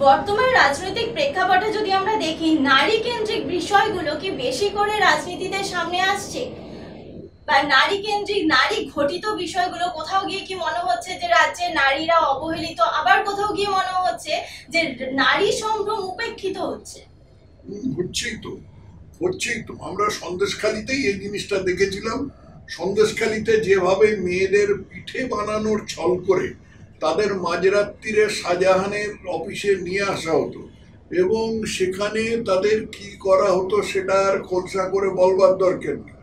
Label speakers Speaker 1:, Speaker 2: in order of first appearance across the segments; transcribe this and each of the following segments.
Speaker 1: বর্তমান রাজনৈতিক প্রেক্ষাপটে যদি আমরা দেখি, নারী কেন্দ্রিক বিষয়গুলো কি বেশি করে রাজনীতিতে সামনে আসছে, বা নারী কেন্দ্রিক নারী ঘটিত বিষয়গুলো কোথাও গিয়ে কি মনে হচ্ছে যে রাজ্যে নারীরা অবহেলিত, আবার কোথাও গিয়ে মনে হচ্ছে যে নারী সম্ভ্রম উপেক্ষিত হচ্ছে?
Speaker 2: হচ্ছেই তো আমরা সন্দেশখালিতেই এই জিনিসটা দেখেছিলাম। সন্দেশখালিতে যেভাবে মেয়েদের পিঠে বানানোর ছল করে তাদের মাঝরাত্রিরে শাহজাহানের অফিসে নিয়ে আসা হতো এবং সেখানে তাদের কি করা হতো সেটা আর খোলসা করে বলবার দরকার নেই।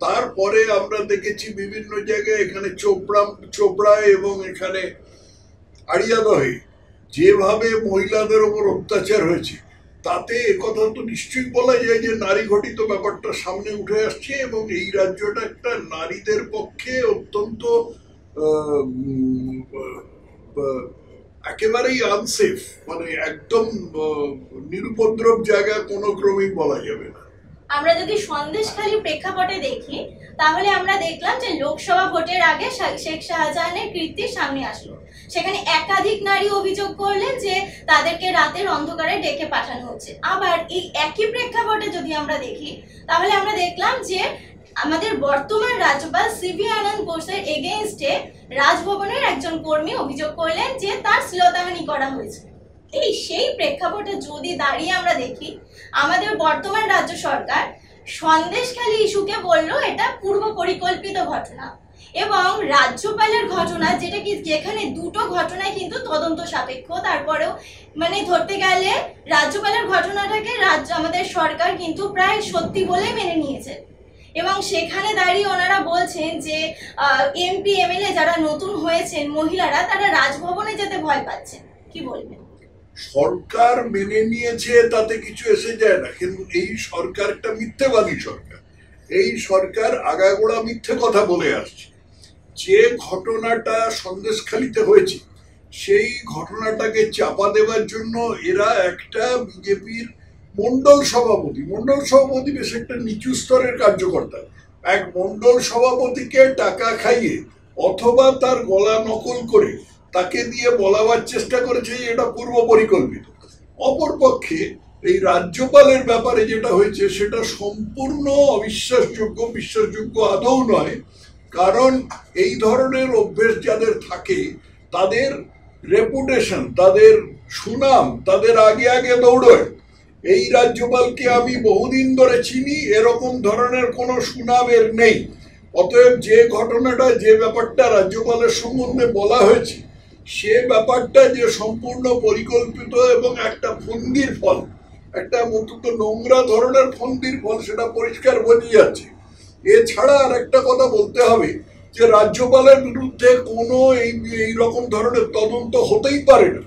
Speaker 2: তারপরে আমরা দেখেছি বিভিন্ন জায়গায়, এখানে চোপড়ায় এবং এখানে আড়িয়াদহে যেভাবে মহিলাদের ওপর অত্যাচার হয়েছে, তাতে একথা তো নিশ্চয়ই বলা যায় যে নারী ঘটিত ব্যাপারটা সামনে উঠে আসছে এবং এই রাজ্যটা একটা নারীদের পক্ষে অত্যন্ত একেবারেই আনসেফ, মানে একদম নিরুপদ্রব জায়গা কোনো ক্রমেই বলা যাবে না।
Speaker 1: আমরা যদি সন্দেশখালী প্রেক্ষাপটে দেখি, তাহলে আমরা দেখলাম যে লোকসভা ভোটের আগে শেখ শাহজাহানের কীর্তি সামনে আসলো। সেখানে একাধিক নারী অভিযোগ করলেন যে তাদেরকে রাতের অন্ধকারে ডেকে পাঠানো হচ্ছে। আবার এই একই প্রেক্ষাপটে যদি আমরা দেখি, তাহলে আমরা দেখলাম যে আমাদের বর্তমান রাজ্যপাল সিভি আনন্দ বোসের এগেইনস্টে রাজভবনের একজন কর্মী অভিযোগ করলেন যে তার শ্লীলতাহানি করা হয়েছে। সেই প্রেক্ষাপটে যদি দাঁড়িয়ে আমরা দেখি, আমাদের বর্তমান রাজ্য সরকার সন্দেশখালী ইস্যুকে বলল এটা পূর্ব পরিকল্পিত ঘটনা, এবং রাজ্যপালের ঘটনা যেখানে দুটো ঘটনায় কিন্তু তদন্ত সাপেক্ষ, তারপরেও মানে ধরতে গেলে রাজ্যপালের ঘটনাটাকে আমাদের সরকার কিন্তু প্রায় সত্যি বলে মেনে নিয়েছে। এবং সেখানে দাঁড়িয়ে ওনারা বলছেন যে এমপি এমএলএ যারা নতুন হয়েছেন মহিলারা, তারা রাজভবনে যেতে ভয় পাচ্ছেন। কি বলবেন?
Speaker 2: সরকার মেনে নিয়েছে তাতে কিছু এসে যায় না, কিন্তু এই সরকার একটা মিথ্যেবাদী সরকার। এই সরকার আগাগোড়া মিথ্যে কথা বলে আসছে। যে ঘটনাটা সন্দেশখালিতে হয়েছে সেই ঘটনাটাকে চাপা দেওয়ার জন্য এরা একটা বিজেপির মন্ডল সভাপতি বেশ একটা নিচু স্তরের কার্যকর্তা, এক মন্ডল সভাপতিকে টাকা খাইয়ে অথবা তার গলা নকল করে তাকে দিয়ে বলাবার চেষ্টা করেছে এটা পূর্ব পরিকল্পিত। অপরপক্ষে এই রাজ্যপালের ব্যাপারে যেটা হয়েছে সেটা সম্পূর্ণ বিশ্বাসযোগ্য আদৌ নয়। কারণ এই ধরনের অভ্যেস যাদের থাকে তাদের রেপুটেশন, তাদের সুনাম তাদের আগে দৌড়য়। এই রাজ্যপালকে আমি বহুদিন ধরে চিনি, এরকম ধরনের কোনো সুনাম এর নেই। অতএব যে ঘটনাটা, যে ব্যাপারটা রাজ্যপালের সম্বন্ধে বলা হয়েছে, সে ব্যাপারটা যে সম্পূর্ণ পরিকল্পিত এবং একটা ফন্দির ফল, একটা অত্যন্ত নোংরা ধরনের ফন্দির ফল, সেটা পরিষ্কার বোঝা যাচ্ছে। এছাড়া আর একটা কথা বলতে হবে যে রাজ্যপালের বিরুদ্ধে কোনো এই রকম ধরনের তদন্ত হতেই পারে না।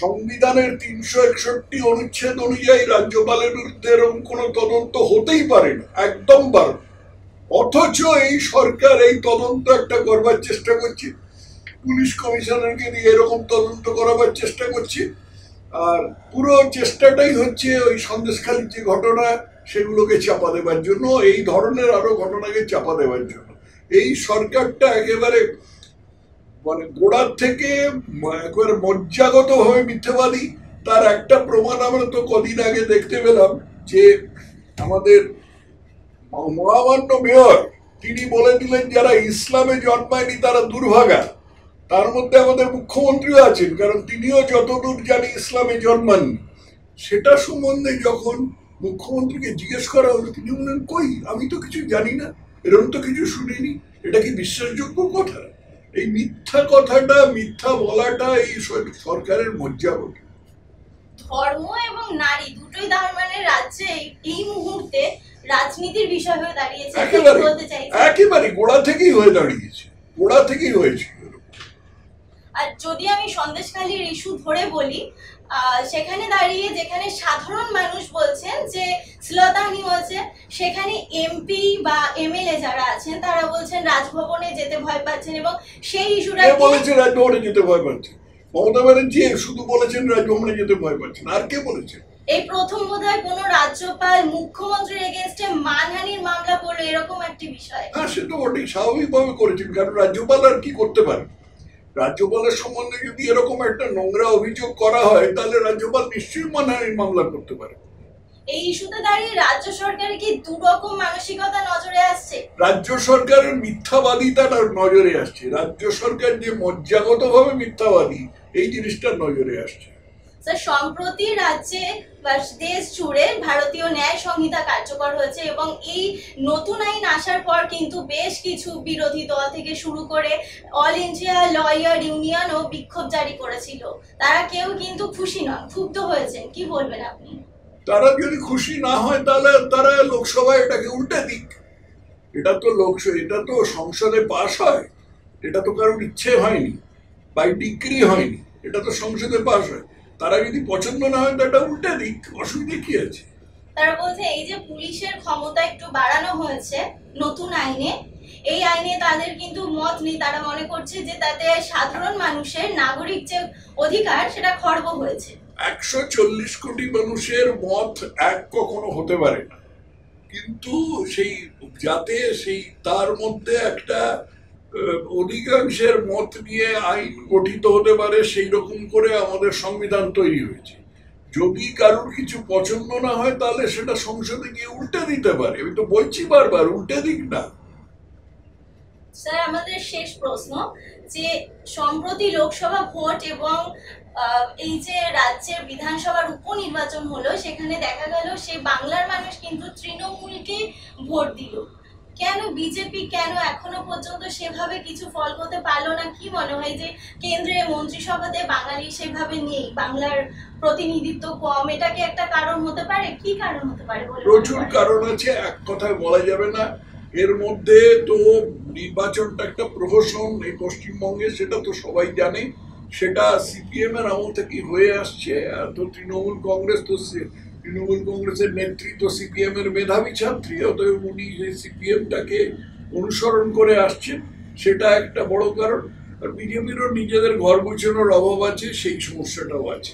Speaker 2: সংবিধানের 361 অনুচ্ছেদ অনুযায়ী রাজ্যপালের বিরুদ্ধে এরকম কোনো তদন্ত হতেই পারে না, একদম বারণ। অথচ এই সরকার এই তদন্ত একটা করবার চেষ্টা করছে, পুলিশ কমিশনারকে দিয়ে এরকম তদন্ত করাবার চেষ্টা করছে। আর পুরো চেষ্টাটাই হচ্ছে ওই সন্দেশখালীর যে ঘটনা সেগুলোকে চাপা দেওয়ার জন্য, এই ধরনের আরো ঘটনাকে চাপা দেওয়ার জন্য। এই সরকারটা একেবারে মানে গোড়ার থেকে একেবারে মজ্জাগত ভাবে মিথ্যাবাদী। তার একটা প্রমাণ আমরা তো কদিন আগে দেখতে পেলাম যে আমাদের মহামান্য মেয়র তিনি বলে দিলেন যারা ইসলামে জন্মায়নি তারা দুর্ভাগা। তার মধ্যে আমাদের মুখ্যমন্ত্রীও আছেন, কারণ তিনিও যতদূর জানি ইসলামে জন্মাননি। সেটা সম্বন্ধে যখন মুখ্যমন্ত্রীকে জিজ্ঞেস করা হলো, তিনি বললেন কই, আমি তো কিছু জানি না, এরকম তো কিছু শুনিনি। এটা কি বিশ্বাসযোগ্য কথা? এই মিথ্যা কথাটা, মিথ্যা বলাটা এই সরকারের মজ্জাগত।
Speaker 1: ধর্ম এবং নারী দুটোই মানে রাজ্যে এই মুহূর্তে রাজনীতির বিষয় হয়ে দাঁড়িয়েছে।
Speaker 2: একেবারে গোড়া থেকেই হয়ে দাঁড়িয়েছে, গোড়া থেকেই হয়েছে।
Speaker 1: আর যদি আমি সন্দেশখালীর ইস্যু ধরে বলি, সেখানে দাঁড়িয়ে যেখানে সাধারণ মানুষ বলছেন যে শ্লীলতাহানি হয়েছে, সেখানে এমপি বা এমএলএ যারা আছেন তারা বলছেন রাজভবনে যেতে ভয় পাচ্ছেন। এবং সেই ইস্যুটা
Speaker 2: বলেছে রাজভবনে যেতে ভয় পাচ্ছে, মমতা ব্যানার্জি শুধু বলেছেন রাজভবনে যেতে ভয় পাচ্ছেন, আর কে বলেছে?
Speaker 1: এই প্রথম বোধহয় কোন রাজ্যপাল মুখ্যমন্ত্রীর এগেইনস্টে মানহানির মামলা করলো, এরকম একটি বিষয়।
Speaker 2: হ্যাঁ, সে তো বটেই, স্বাভাবিকভাবে করেছেন, কারণ রাজ্যপাল আর কি করতে পারে। রাজ্যপালের সম্বন্ধে যদি এরকম একটা নোংরা অভিযোগ করা হয় তাহলে রাজ্যপাল নিশ্চয়ই মানহানির মামলা করতে পারে।
Speaker 1: এই ইস্যুতে দাঁড়িয়ে রাজ্য সরকারের কি দুরকম মানসিকতা নজরে আসছে?
Speaker 2: রাজ্য সরকারের মিথ্যাবাদিতাটা নজরে আসছে, রাজ্য সরকার যে মজ্জাগতভাবে মিথ্যাবাদী এই জিনিসটা নজরে আসছে।
Speaker 1: স্যার, সম্প্রতি রাজ্যে বা দেশ জুড়ে ভারতীয় ন্যায় সংহিতা কার্যকর হয়েছে এবং এই নতুন আইন আসার পর কিন্তু বেশ কিছু বিরোধী দল থেকে শুরু করে অল ইন্ডিয়া লয়ার ইউনিয়নও বিক্ষোভ জারি করেছিল। তারা কেউ কিন্তু খুশি নন, ক্ষুব্ধ হয়েছেন, কি বলবেন আপনি?
Speaker 2: তারা যদি খুশি না হয় তাহলে তারা লোকসভায় এটাকে উল্টে দিক। এটা তো সংসদে পাস হয়, এটা তো কারোর ইচ্ছে হয়নি, বাই ডিক্রি হয়নি, এটা তো সংসদে পাস হয়। তারা যদি পছন্দ না হয় তো এটা উল্টে দিক, অসুবিধা কি আছে?
Speaker 1: তারা বলছে এই যে পুলিশের ক্ষমতা একটু বাড়ানো হয়েছে নতুন আইনে, এই আইনে তাদের কিন্তু মত নেই। তারা মনে করছে যে তাতে সাধারণ মানুষের নাগরিক যে অধিকার সেটা খর্ব হয়েছে।
Speaker 2: 140 কোটি মানুষের মত এক কখনো হতে পারে না, কিন্তু যাতে তার মধ্যে একটা অধিকাংশের মত নিয়ে আইন গঠিত হতে পারে সেই রকম করে আমাদের সংবিধান তৈরি হয়েছে। যদি কারোর কিছু পছন্দ না হয় তাহলে সেটা সংসদে গিয়ে উল্টে দিতে পারে। আমি তো বলছি বারবার, উল্টে দিক না।
Speaker 1: স্যার, আমাদের শেষ প্রশ্ন, যে সম্প্রতি লোকসভা ভোট এবং এই যে রাজ্যের বিধানসভার উপনির্বাচন হলো, সেখানে দেখা গেল সেই বাংলার মানুষ কিন্তু তৃণমূলকে ভোট দিল। কেন বিজেপি কেন এখনো পর্যন্ত সেভাবে কিছু ফল করতে পারলো না? কি মনে হয় যে কেন্দ্রে মন্ত্রিসভাতে বাঙালি সেভাবে নেই, বাংলার প্রতিনিধিত্ব কম, এটা কি একটা কারণ হতে পারে? কি কারণ হতে পারে বলে?
Speaker 2: প্রচুর কারণ আছে, এক কথায় বলা যাবে না। এর মধ্যে তো নির্বাচনটা একটা প্রহসন এই পশ্চিমবঙ্গে, সেটা তো সবাই জানে। সেটা সিপিএম এর আমল থেকে হয়ে আসছে। তো তৃণমূল কংগ্রেসের নেতৃত্ব সিপিএম এর মেধাবী ছাত্রী, অতএব উনি যে সিপিএমটাকে অনুসরণ করে আসছেন সেটা একটা বড় কারণ। আর বিজেপিরও নিজেদের ঘর গুছানোর অভাব আছে, সেই সমস্যাটাও আছে।